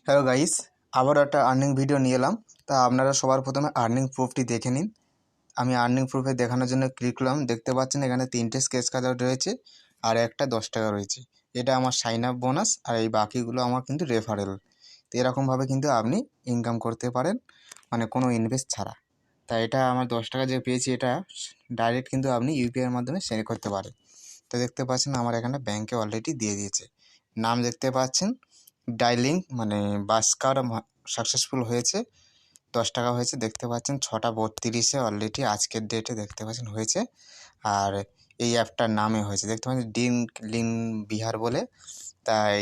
Hello guys, আবার একটা earning video নিয়ে এলাম। তা আপনারা সবার প্রথমে আর্নিং প্রুফটি দেখে নিন। আমি আর্নিং প্রুফে দেখানোর জন্য ক্লিক করলাম। দেখতে পাচ্ছেন এখানে 3টে স্কেচ কার্ড রয়েছে আর একটা 10 টাকা রয়েছে। এটা আমার সাইন আপ বোনাস আর এই বাকিগুলো আমার কিন্তু রেফারেল। তো এরকমভাবে কিন্তু আপনি ইনকাম করতে পারেন, মানে কোনো ইনভেস্ট ছাড়া। তাই এটা আমার 10 টাকা যে পেয়েছি এটা ডাইরেক্ট কিন্তু আপনি ইউপিআইয়ের মাধ্যমে সেন্ড করতে পারেন। তো দেখতে পাচ্ছেন আমার এখানে ব্যাংকে অলরেডি দিয়ে দিয়েছে। নাম দেখতে পাচ্ছেন ডাইলিং, মানে বাস্কার সাকসেসফুল হয়েছে। 10 টাকা হয়েছে দেখতে পাচ্ছেন। 6টা 32-এ অলরেডি আজকের ডেটে দেখতে পাচ্ছেন হয়েছে। আর এই অ্যাপটার নামে হয়েছে দেখতে পাচ্ছেন ডিন লিন বিহার বলে, তাই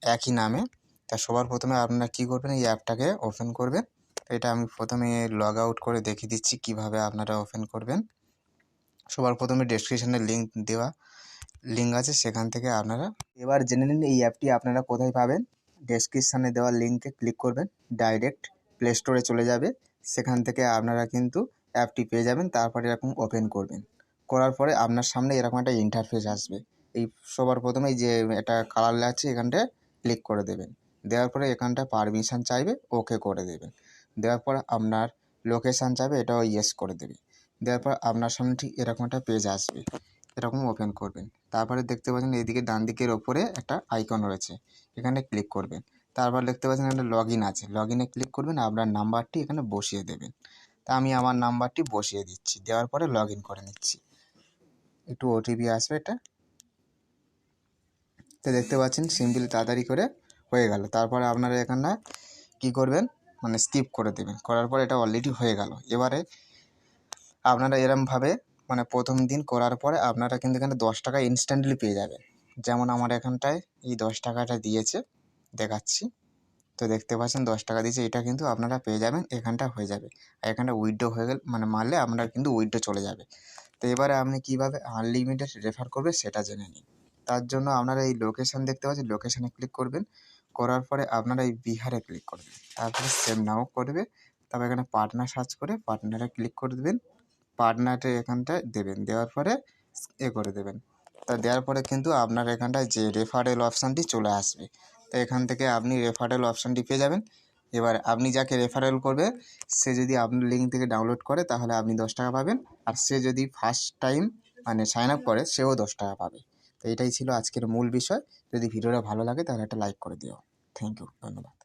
একই নামে। তা সবার প্রথমে আপনারা কী করবেন, এই অ্যাপটাকে ওপেন করবেন। এটা আমি প্রথমে লগ আউট করে দেখিয়ে দিচ্ছি কিভাবে আপনারা ওপেন করবেন। সবার প্রথমে ডেসক্রিপশনে লিঙ্ক আছে, সেখান থেকে আপনারা এবার জেনে নিন এই অ্যাপটি আপনারা কোথায় পাবেন। ডেসক্রিপশানে দেওয়া লিঙ্কে ক্লিক করবেন, ডাইরেক্ট প্লে স্টোরে চলে যাবে। সেখান থেকে আপনারা কিন্তু অ্যাপটি পেয়ে যাবেন। তারপরে এরকম ওপেন করবেন, করার পরে আপনার সামনে এরকম একটা ইন্টারফেস আসবে। এই সবার প্রথমেই যে এটা কালার আছে এখানটায় ক্লিক করে দেবেন। দেওয়ার পরে এখানটায় পারমিশন চাইবে, ওকে করে দেবেন। দেওয়ার পর আপনার লোকেশান চাইবে, এটাও ইয়েস করে দেবে। দেওয়ার পর আপনার সামনে ঠিক এরকম একটা পেজ আসবে, এরকম ওপেন করবেন। তারপরে দেখতে পাচ্ছেন এইদিকে ডান দিকের ওপরে একটা আইকন রয়েছে, এখানে ক্লিক করবেন। তারপর দেখতে পাচ্ছেন এখানে লগ ইন আছে, লগ ইনে ক্লিক করবেন, আপনার নাম্বারটি এখানে বসিয়ে দেবেন। তা আমি আমার নাম্বারটি বসিয়ে দিচ্ছি, দেওয়ার পরে লগ ইন করে নিচ্ছি। একটু ওটিপি আসবে এটা। তো দেখতে পাচ্ছেন সিম্পলি তাড়াতাড়ি করে হয়ে গেল। তারপরে আপনারা এখানে কী করবেন, মানে স্কিপ করে দেবেন। করার পর এটা অলরেডি হয়ে গেল। এবারে আপনারা এরমভাবে মানে প্রথম দিন করার পরে আপনারা কিন্তু এখানে 10 টাকা ইনস্ট্যান্টলি পেয়ে যাবেন। যেমন আমার এখানটায় এই 10 টাকাটা দিয়েছে, দেখাচ্ছি। তো দেখতে পাচ্ছেন 10 টাকা দিয়েছে, এটা কিন্তু আপনারা পেয়ে যাবেন, এখানটা হয়ে যাবে। আর এখানটা উইথড্র হয়ে গেলে মানে মারলে আপনার কিন্তু উইথড্র চলে যাবে। তো এবারে আপনি কীভাবে আনলিমিটেড রেফার করবে সেটা জেনে নিন। তার জন্য আপনারা এই লোকেশান দেখতে পাচ্ছেন, লোকেশানে ক্লিক করবেন। করার পরে আপনারা এই বিহারে ক্লিক করবেন। তারপরে সেভ নাও করবে। তারপর এখানে পার্টনার সার্চ করে পার্টনারে ক্লিক করে দেবেন। পার্টনারটা এখানটায় দেবেন, দেওয়ার পরে করে দেবেন। তা দেওয়ার পরে কিন্তু আপনার এখানটায় যে রেফারেল অপশানটি চলে আসবে। তো এখান থেকে আপনি রেফারেল অপশানটি পেয়ে যাবেন। এবার আপনি যাকে রেফারেল করবে সে যদি আপনার লিঙ্ক থেকে ডাউনলোড করে তাহলে আপনি 10 টাকা পাবেন। আর সে যদি ফার্স্ট টাইম মানে সাইন আপ করে সেও 10 টাকা পাবে। তো এটাই ছিল আজকের মূল বিষয়। যদি ভিডিওটা ভালো লাগে তাহলে একটা লাইক করে দিও। থ্যাংক ইউ, ধন্যবাদ।